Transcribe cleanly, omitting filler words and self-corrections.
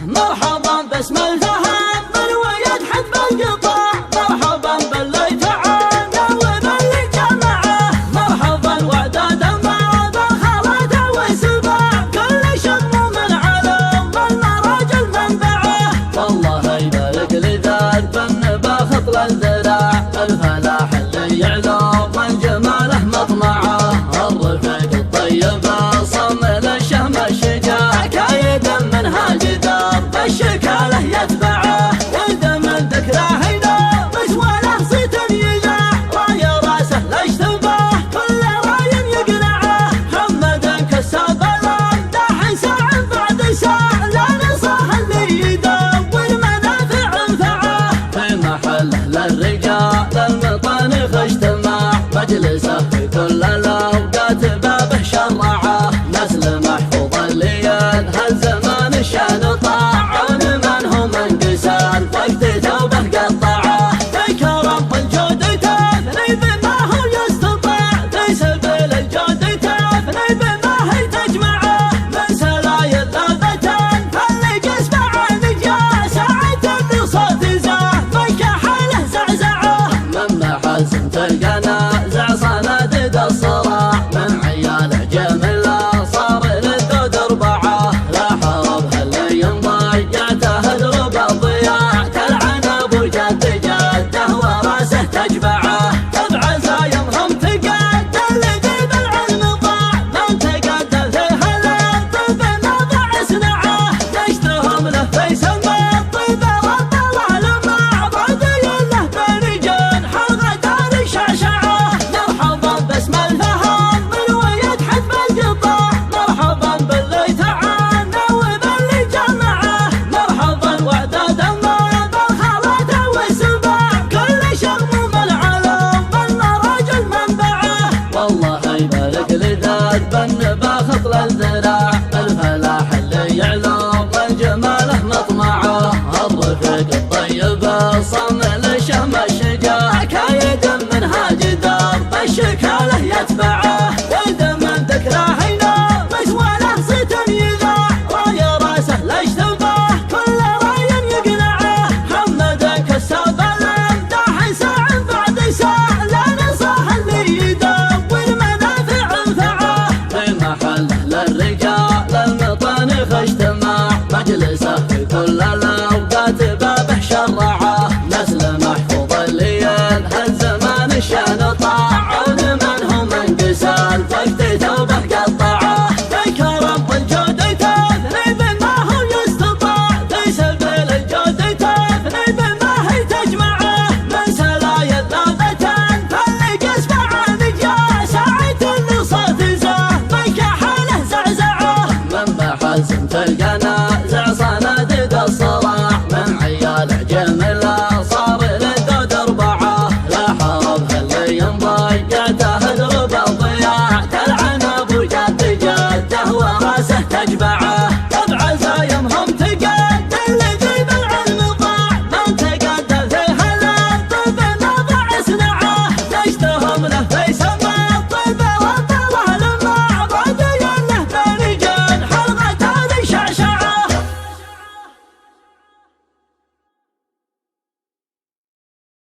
مرحبا باسم الفهم بالويد حتف القطاع، مرحبا باللي تعانى وباللي جمعه، مرحبا وعداد مع بالخلط والسباع، كل شم من علم بالمراج المنبعه. والله يبارك لذاك بالنبا خطل الذراع، الفلاح اللي يعلو من جماله مطمعه، الرفيق الطيب صمل الشهم الشجاع، كايد منهاج درب الشكاله يتبعه، ولد من ذكره هنا مسوله صيت يذاع، راي راسه الاشتباه كل راي يقنعه، محمد كساب الامداح ساع بعد ساع، لا نصاح اللي يدور منافع انفعه. في محله للرجال المطانخ اجتماع، مجلسه في كل الاوقات بابه شرعه، نسل محفوظ اللي هالزمان شان طاعون من هم انقسال وقت توبه قطعه، بكرم الجود تثني بما هو يستطاع، في سبيل الجود تثني بما هي تجمعه، من سلايل لابتان فاللي جسمع نجاه، ساعة اللي صوت زاه فك حاله زعزعه. من محاسن تلقانا زع صناديد الصراع، من عياله جميله صار للدود اربعه، لا حربها اللي ينضيعته دروب الضياع، تلعن ابو جد جده وراسه تجبعه، تبع زايمهم تقاد الذي بالعلم ضاع، من تقاد فيه الطب نضع صنعه، نشتهم له في سما الطيب رد الله لمع، بعدي له برجال حلقه دار شعشعه. مرحبا باسم الفهم بالويد حتف القطاع، مرحبا باللي تعانى وباللي جمعه، مرحبا وعداد مع بالخلط والسباع، كل شغم بالعلم بالمراج المنبعه. والله يبارك لذاك بالنبا خطل الذراع، الفلاح اللي يعلو من جماله مطمعه، الرفيق الطيب صمل الشهم الشجاع، كايد منهاج درب الشكاله يتبعه، ولد من ذكره هنا مسوله صيت يذاع، راي راسه الاشتباه كل راي يقنعه، محمد كساب الامداح ساع بعد ساع، لا نصاح اللي يدور منافع انفعه. في محله للرجال المطانخ اجتماع، مجلسه في كل الاوقات بابه شرعه، نسل محفوظ اللي هالزمان شان طاعون من هم انقسال وقت توبه قطعه، بكرم الجود تثني بما هو يستطاع، في سبيل الجود تثني بما هي تجمعه، من سلايل لابتان فاللي جسمع نجاه، ساعة اللي صوت زاه فك حاله زعزعه. من محاسن تلقانا